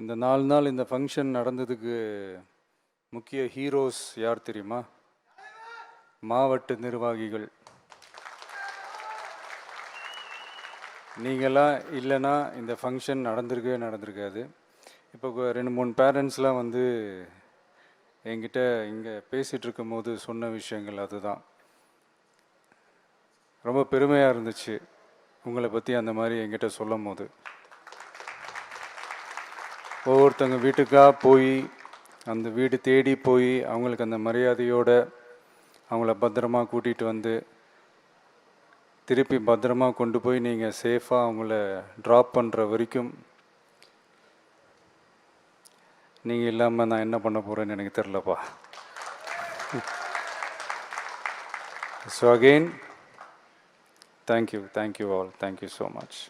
இந்த 4 நாள் இந்த ஃபங்க்ஷன் நடந்ததுக்கு முக்கிய ஹீரோஸ் யார் தெரியுமா? மாவட்ட நிர்வாகிகள். நீங்களாம் இல்லைன்னா இந்த ஃபங்க்ஷன் நடந்திருக்காது. இப்போ 2-3 பேரண்ட்ஸ்லாம் வந்து என்கிட்ட இங்கே பேசிகிட்டு இருக்கும் போது சொன்ன விஷயங்கள் அதுதான். ரொம்ப பெருமையாக இருந்துச்சு உங்களை பற்றி அந்த மாதிரி என்கிட்ட சொல்லும் போது. ஒவ்வொருத்தங்க வீட்டுக்காக போய் அந்த வீடு தேடி போய் அவங்களுக்கு அந்த மரியாதையோடு அவங்கள பத்திரமா கூட்டிகிட்டு வந்து திருப்பி பத்திரமா கொண்டு போய் நீங்கள் சேஃபாக அவங்கள ட்ராப் பண்ணுற வரைக்கும் நீங்கள் இல்லாமல் நான் என்ன பண்ண போகிறேன்னு எனக்கு தெரிலப்பா. So again thank you all, thank you so much.